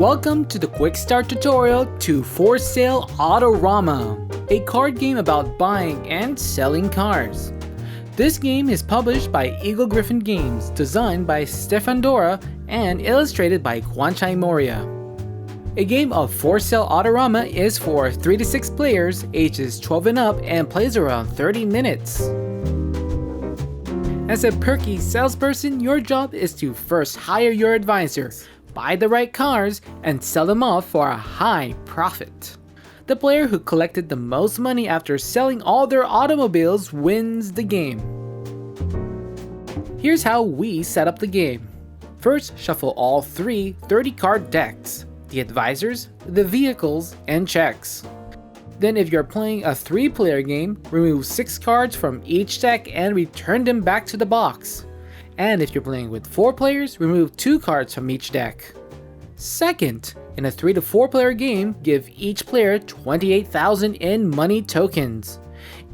Welcome to the quick start tutorial to For Sale Autorama, a card game about buying and selling cars. This game is published by Eagle-Gryphon Games, designed by Stefan Dora, and illustrated by Kwanchai Moria. A game of For Sale Autorama is for 3 to 6 players, ages 12 and up, and plays around 30 minutes. As a perky salesperson, your job is to first hire your advisor, buy the right cars, and sell them off for a high profit. The player who collected the most money after selling all their automobiles wins the game. Here's how we set up the game. First, shuffle all 3 30-card decks: the advisors, the vehicles, and checks. Then if you're playing a 3-player game, remove 6 cards from each deck and return them back to the box. And if you're playing with 4 players, remove 2 cards from each deck. Second, in a 3 to 4 player game, give each player 28,000 in money tokens.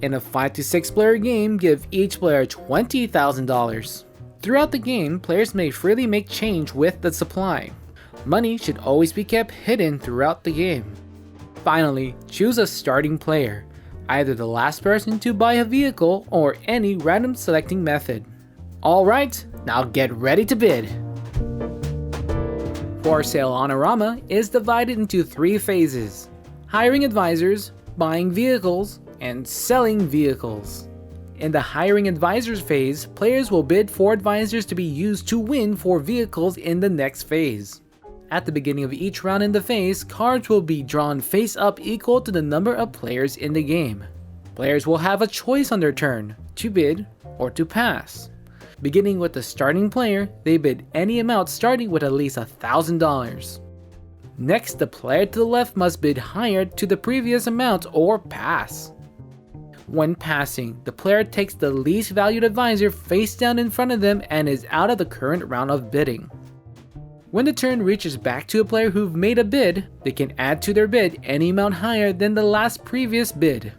In a 5 to 6 player game, give each player $20,000. Throughout the game, players may freely make change with the supply. Money should always be kept hidden throughout the game. Finally, choose a starting player, either the last person to buy a vehicle or any random selecting method. Alright, now get ready to bid! For Sale Autorama is divided into 3 phases: hiring advisors, buying vehicles, and selling vehicles. In the hiring advisors phase, players will bid for advisors to be used to win for vehicles in the next phase. At the beginning of each round in the phase, cards will be drawn face up equal to the number of players in the game. Players will have a choice on their turn, to bid or to pass. Beginning with the starting player, they bid any amount starting with at least $1,000. Next, the player to the left must bid higher to the previous amount or pass. When passing, the player takes the least valued advisor face down in front of them and is out of the current round of bidding. When the turn reaches back to a player who've made a bid, they can add to their bid any amount higher than the last previous bid.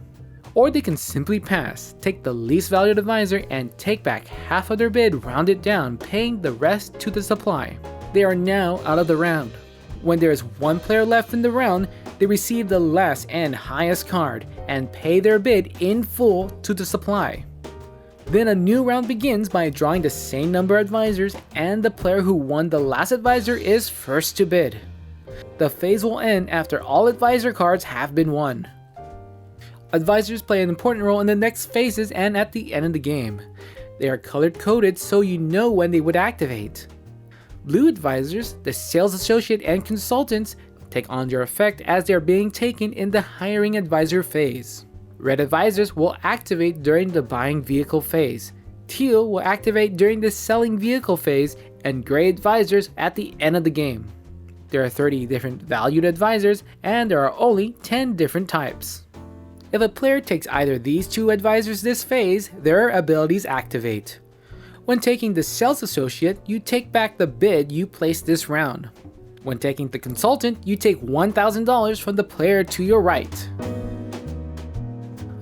Or they can simply pass, take the least valued advisor, and take back half of their bid rounded down, paying the rest to the supply. They are now out of the round. When there is 1 player left in the round, they receive the last and highest card, and pay their bid in full to the supply. Then a new round begins by drawing the same number of advisors, and the player who won the last advisor is first to bid. The phase will end after all advisor cards have been won. Advisors play an important role in the next phases and at the end of the game. They are color coded so you know when they would activate. Blue advisors, the sales associate and consultants, take on their effect as they are being taken in the hiring advisor phase. Red advisors will activate during the buying vehicle phase. Teal will activate during the selling vehicle phase, and gray advisors at the end of the game. There are 30 different valued advisors, and there are only 10 different types. If a player takes either these 2 advisors this phase, their abilities activate. When taking the sales associate, you take back the bid you placed this round. When taking the consultant, you take $1,000 from the player to your right.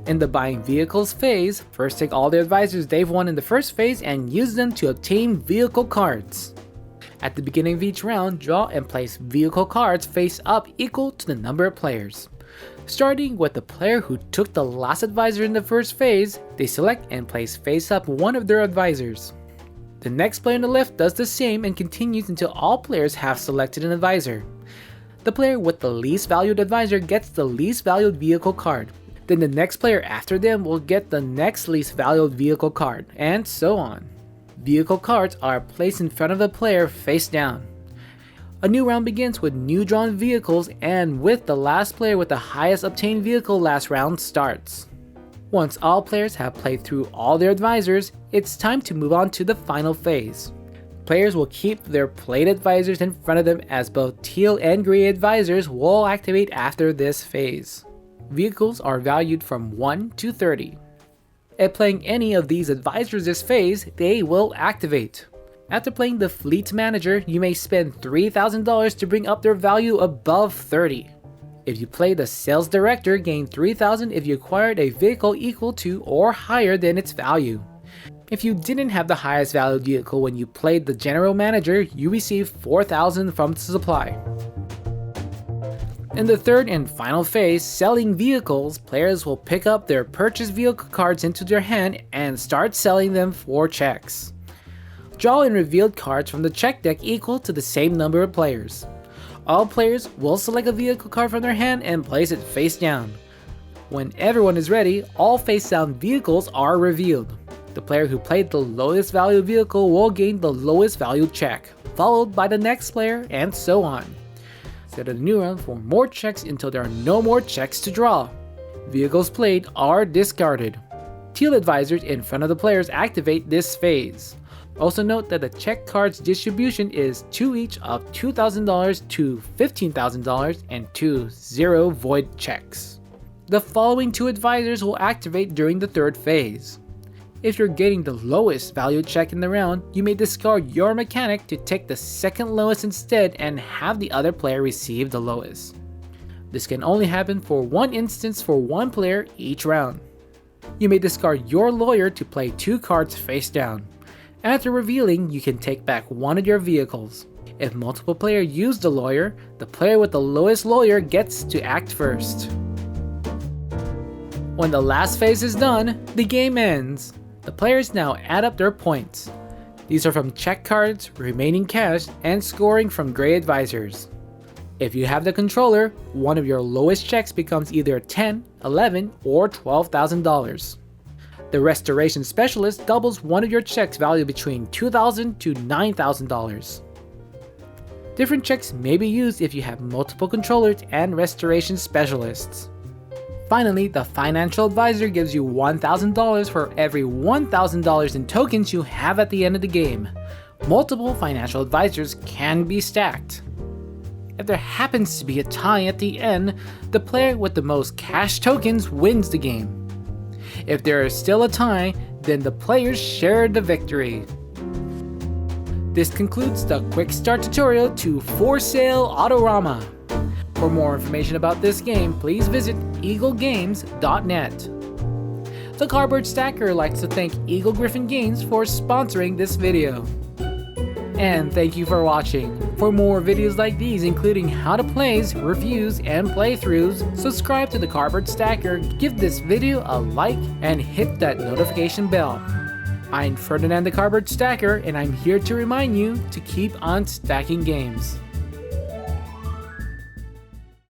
In the buying vehicles phase, first take all the advisors they've won in the first phase and use them to obtain vehicle cards. At the beginning of each round, draw and place vehicle cards face up equal to the number of players. Starting with the player who took the last advisor in the first phase, they select and place face up one of their advisors. The next player on the left does the same and continues until all players have selected an advisor. The player with the least valued advisor gets the least valued vehicle card. Then the next player after them will get the next least valued vehicle card, and so on. Vehicle cards are placed in front of the player face down. A new round begins with new drawn vehicles, and with the last player with the highest obtained vehicle last round starts. Once all players have played through all their advisors, it's time to move on to the final phase. Players will keep their played advisors in front of them, as both teal and gray advisors will activate after this phase. Vehicles are valued from 1 to 30. If playing any of these advisors this phase, they will activate. After playing the Fleet Manager, you may spend $3,000 to bring up their value above 30. If you play the Sales Director, gain $3,000 if you acquired a vehicle equal to or higher than its value. If you didn't have the highest valued vehicle when you played the General Manager, you receive $4,000 from the supply. In the third and final phase, selling vehicles, players will pick up their purchased vehicle cards into their hand and start selling them for checks. Draw and revealed cards from the check deck equal to the same number of players. All players will select a vehicle card from their hand and place it face down. When everyone is ready, all face down vehicles are revealed. The player who played the lowest valued vehicle will gain the lowest valued check, followed by the next player, and so on. Set a new round for more checks until there are no more checks to draw. Vehicles played are discarded. Teal Advisors in front of the players activate this phase. Also note that the check cards distribution is 2 each of $2,000 to $15,000 and 2 0 void checks. The following 2 advisors will activate during the third phase. If you're getting the lowest valued check in the round, you may discard your mechanic to take the second lowest instead and have the other player receive the lowest. This can only happen for one instance for one player each round. You may discard your lawyer to play 2 cards face down. After revealing, you can take back one of your vehicles. If multiple players use the lawyer, the player with the lowest lawyer gets to act first. When the last phase is done, the game ends. The players now add up their points. These are from check cards, remaining cash, and scoring from gray advisors. If you have the controller, one of your lowest checks becomes either $10,000, $11,000, or $12,000. The restoration specialist doubles one of your checks valued between $2,000 to $9,000. Different checks may be used if you have multiple controllers and restoration specialists. Finally, the financial advisor gives you $1,000 for every $1,000 in tokens you have at the end of the game. Multiple financial advisors can be stacked. If there happens to be a tie at the end, the player with the most cash tokens wins the game. If there is still a tie, then the players share the victory. This concludes the quick start tutorial to For Sale Autorama. For more information about this game, please visit eaglegames.net. The Cardboard Stacker likes to thank Eagle-Gryphon Games for sponsoring this video. And thank you for watching. For more videos like these, including how to plays, reviews, and playthroughs, subscribe to the Cardboard Stacker, give this video a like, and hit that notification bell. I'm Ferdinand the Cardboard Stacker, and I'm here to remind you to keep on stacking games.